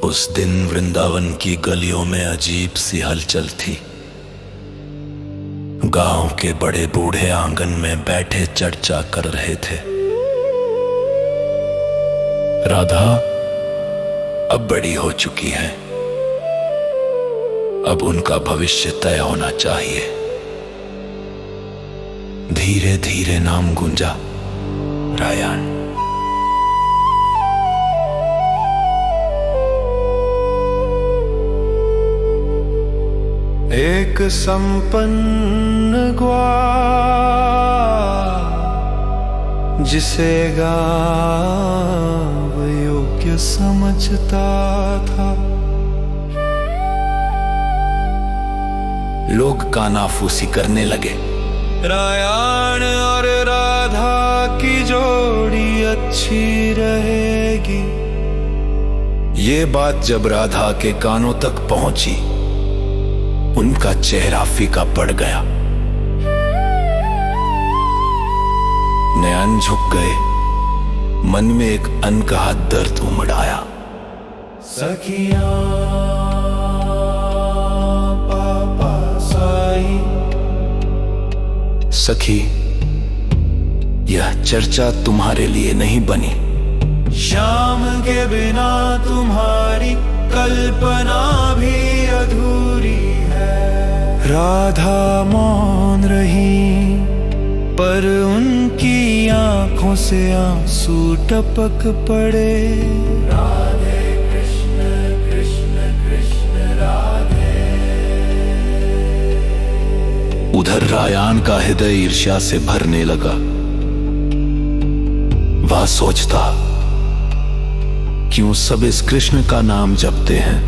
उस दिन वृंदावन की गलियों में अजीब सी हलचल थी। गांव के बड़े बूढ़े आंगन में बैठे चर्चा कर रहे थे। राधा अब बड़ी हो चुकी है, अब उनका भविष्य तय होना चाहिए। धीरे धीरे नाम गूंजा, रायण। एक संपन्न ग्वाल जिसे गाँव योग्य समझता था। लोग कानाफूसी करने लगे। रायण और राधा की जोड़ी अच्छी रहेगी। ये बात जब राधा के कानों तक पहुंची, उनका चेहरा फीका पड़ गया। नयन झुक गए, मन में एक अनकहा दर्द उमड़ आया। सखियां पापा साई। सखी, यह चर्चा तुम्हारे लिए नहीं बनी। श्याम के बिना तुम्हारी कल्पना भी अधूरी है। राधा मौन रही, पर उनकी आंखों से आंसू टपक पड़े। राधे कृष्ण कृष्ण कृष्ण राधे। उधर रायण का हृदय ईर्ष्या से भरने लगा। वह सोचता, क्यों सब इस कृष्ण का नाम जपते हैं?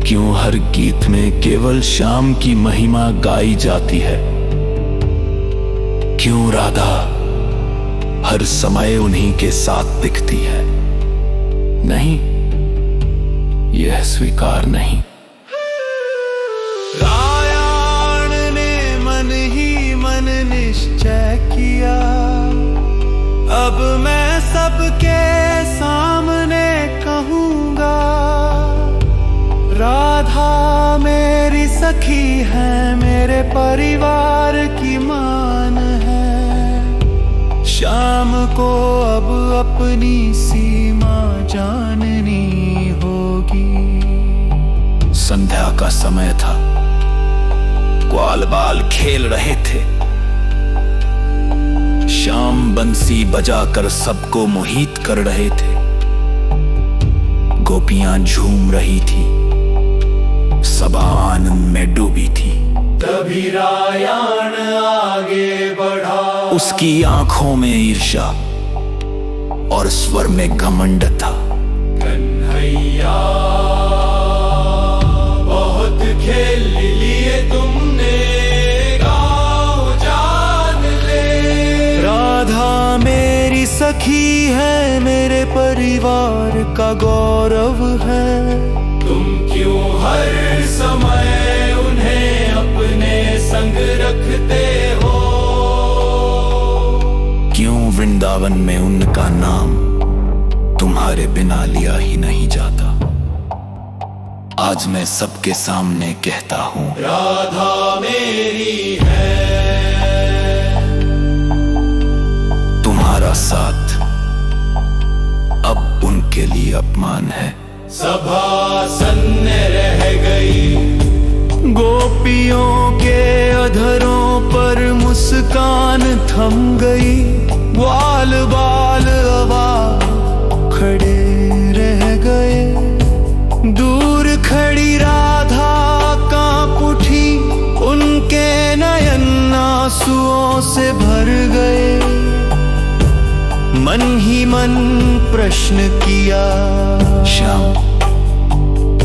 क्यों हर गीत में केवल श्याम की महिमा गाई जाती है? क्यों राधा हर समय उन्हीं के साथ दिखती है? नहीं, यह स्वीकार नहीं। रायण ने मन ही मन निश्चय किया, अब मैं सबके सामने कहूंगा, राधा मेरी सखी है, मेरे परिवार की मान है। श्याम को अब अपनी सीमा जाननी होगी। संध्या का समय था। ग्वाल बाल खेल रहे थे। श्याम बंसी बजाकर सबको मोहित कर रहे थे। गोपियां झूम रही थी, सभा आनंद में डूबी थी। तभी रायण आगे बढ़ा। उसकी आंखों में ईर्ष्या और स्वर में घमंड था। कन्हैया, बहुत खेल लिए तुमने, गाँव जान ले। राधा मेरी सखी है, मेरे परिवार का गौरव है। तुम क्यों हर समय उन्हें अपने संग रखते हो? क्यों वृंदावन में उनका नाम तुम्हारे बिना लिया ही नहीं जाता? आज मैं सबके सामने कहता हूं, राधा मेरी है। तुम्हारा साथ अब उनके लिए अपमान है। सभा सन्न रह गई। गोपियों के अधरों पर मुस्कान थम गई। ग्वाल बाल अवाक खड़े रह गए। दूर खड़ी राधा कांप उठी, उनके नयन आंसुओं से भर गए। मन ही मन प्रश्न किया, श्याम,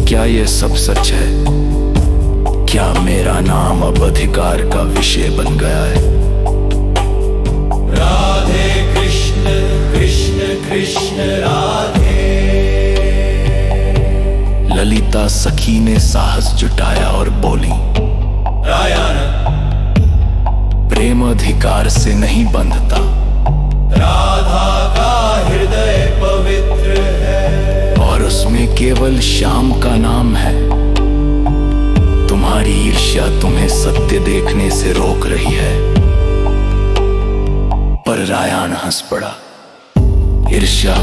क्या यह सब सच है? क्या मेरा नाम अब अधिकार का विषय बन गया है? राधे कृष्ण कृष्ण कृष्ण राधे। ललिता सखी ने साहस जुटाया और बोली, रायण, प्रेम अधिकार से नहीं बंधता। राधा का हृदय पवित्र है, और उसमें केवल श्याम का नाम है। तुम्हारी ईर्ष्या तुम्हें सत्य देखने से रोक रही है। पर रायान हंस पड़ा, ईर्ष्या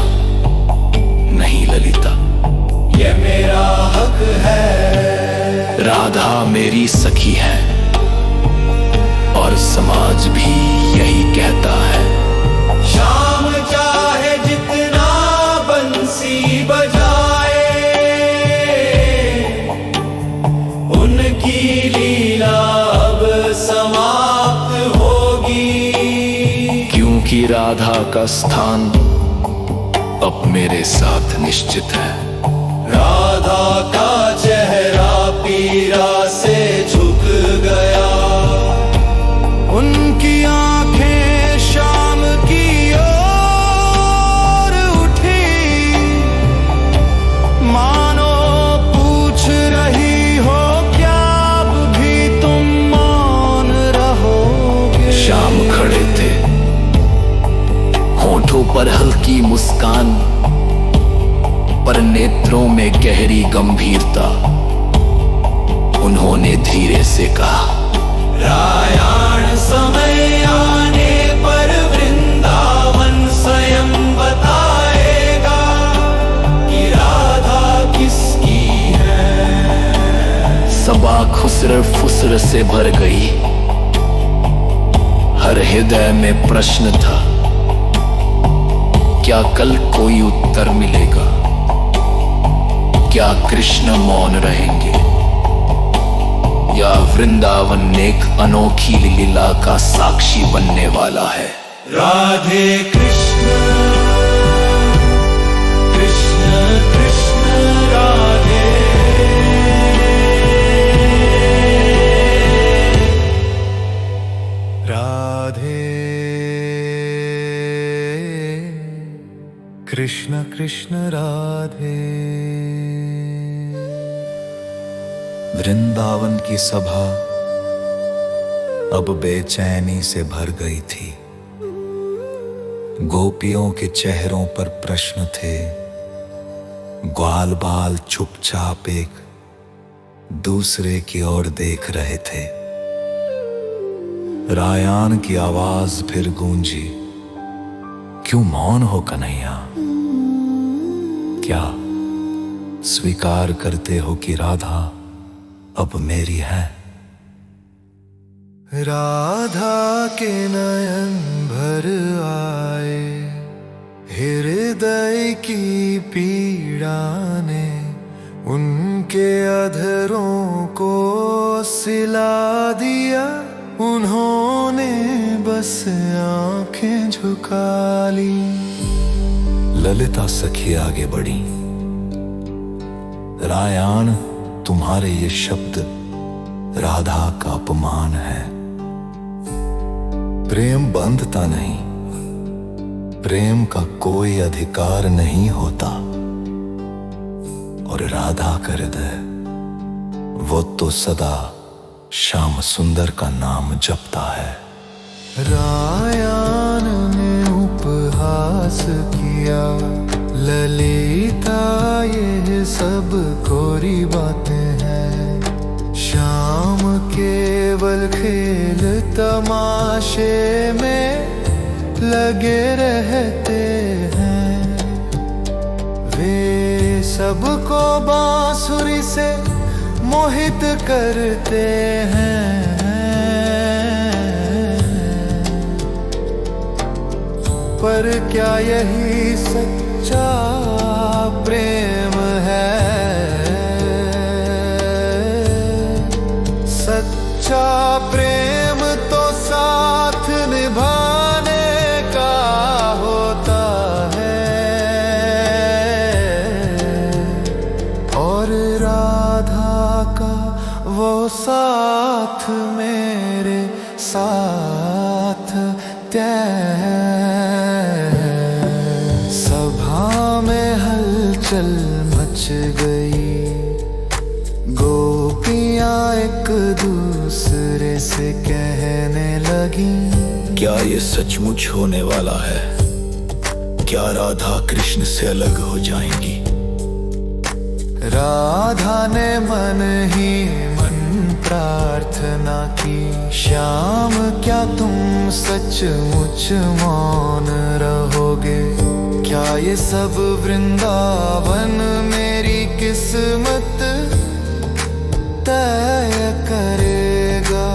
नहीं ललिता, ये मेरा हक है। राधा मेरी सखी है और समाज भी यही कहता है। शाम चाहे जितना बंसी बजाए, उनकी लीला अब समाप्त होगी। क्योंकि राधा का स्थान अब मेरे साथ निश्चित है। राधा का चेहरा पीड़ा से झुक गया, उनकी आंखें शाम की ओर उठी, मानो पूछ रही हो क्या अब भी तुम मौन रहोगे। श्याम खड़े थे, होठों पर हल्की मुस्कान, पर नेत्रों में गहरी गंभीरता। उन्होंने धीरे से कहा, रायान समय आने पर वृंदावन स्वयं बताएगा कि राधा किसकी है। सभा खुसर फुसर से भर गई। हर हृदय में प्रश्न था, क्या कल कोई उत्तर मिलेगा? क्या कृष्ण मौन रहेंगे या वृंदावन एक अनोखी लीला का साक्षी बनने वाला है? राधे कृष्ण कृष्ण कृष्ण राधे। राधे कृष्ण कृष्ण राधे। वृंदावन की सभा अब बेचैनी से भर गई थी। गोपियों के चेहरों पर प्रश्न थे। ग्वाल बाल चुपचाप एक दूसरे की ओर देख रहे थे। रायान की आवाज फिर गूंजी, क्यों मौन हो कन्हैया? क्या स्वीकार करते हो कि राधा अब मेरी है? राधा के नयन भर आए, हृदय की पीड़ा ने उनके अधरों को सिला दिया। उन्होंने बस आंखें झुका ली। ललिता सखी आगे बढ़ी, रायान तुम्हारे ये शब्द राधा का अपमान है। प्रेम बंधता नहीं, प्रेम का कोई अधिकार नहीं होता। और राधा का हृदय वो तो सदा श्याम सुंदर का नाम जपता है। रायान ने उपहास किया, ललिता ये सब कोरी बातें हैं। श्याम केवल खेल तमाशे में लगे रहते हैं। वे सबको बांसुरी से मोहित करते हैं। पर क्या यही सच्चा प्रेम है? सच्चा प्रेम तो साथ निभाने का होता है। और राधा का वो साथ मेरे साथ तय। सभा में हलचल मच गई, गोपियां एक दूसरे से कहने लगी, क्या ये सचमुच होने वाला है? क्या राधा कृष्ण से अलग हो जाएंगी? राधा ने मन ही मन प्रार्थना की, श्याम क्या तुम सचमुच मौन रहोगे? क्या ये सब वृंदावन मेरी किस्मत तय करेगा?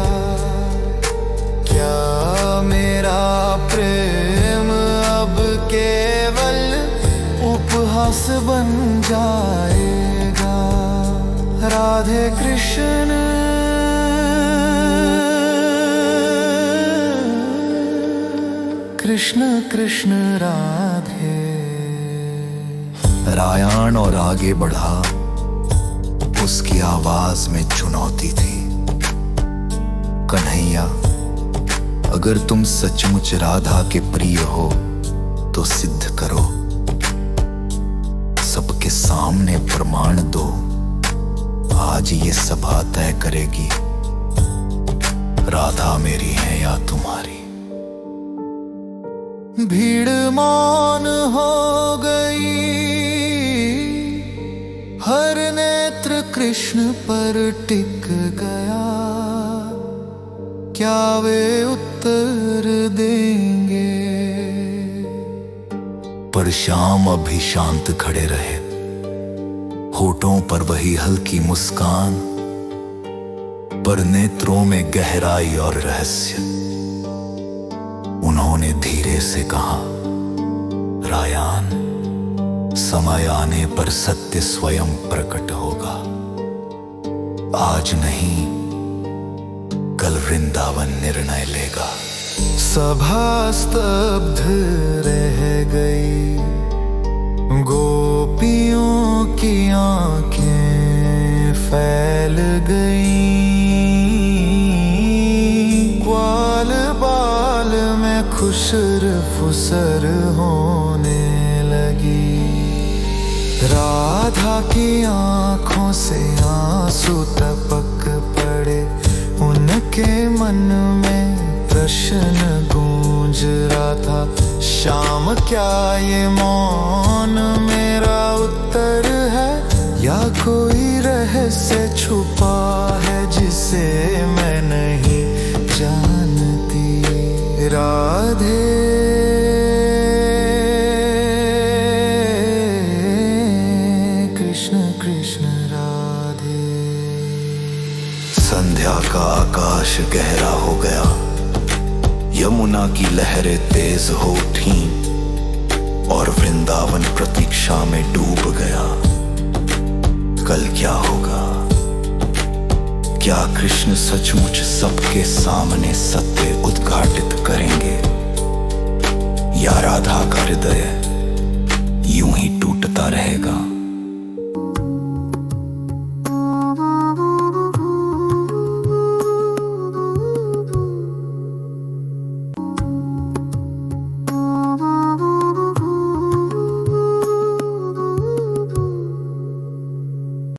क्या मेरा प्रेम अब केवल उपहास बन जाएगा? राधे कृष्ण कृष्ण कृष्ण राधे। रायण और आगे बढ़ा, उसकी आवाज में चुनौती थी। कन्हैया, अगर तुम सचमुच राधा के प्रिय हो तो सिद्ध करो, सबके सामने प्रमाण दो। आज ये सभा तय करेगी, राधा मेरी है या तुम्हारी। भीड़ मौन हो गई, हर नेत्र कृष्ण पर टिक गया। क्या वे उत्तर देंगे? पर श्याम अभी शांत खड़े रहे, होठों पर वही हल्की मुस्कान, पर नेत्रों में गहराई और रहस्य। उन्होंने धीरे से कहा, रायान, समय आने पर सत्य स्वयं प्रकट होगा। आज नहीं, कल वृंदावन निर्णय लेगा। सभा स्तब्ध रह गई, गोपियों की आंखें फैल गई। ग्वाल बाल में खुसर फुसर होने लगी। राधा की आंखों से आंसू टपक पड़े, उनके मन में प्रश्न गूंज रहा था। श्याम, क्या ये मौन मेरा उत्तर है, या कोई रहस्य छुपा है जिसे मैं नहीं जानती? राधे कृष्ण कृष्ण राधे। संध्या का आकाश गहरा हो गया, यमुना की लहरें तेज हो उठी और वृंदावन प्रतीक्षा में डूब गया। कल क्या होगा? क्या कृष्ण सचमुच सबके सामने सत्य उद्घाटित करेंगे, या राधा का हृदय यूं ही टूटता रहेगा?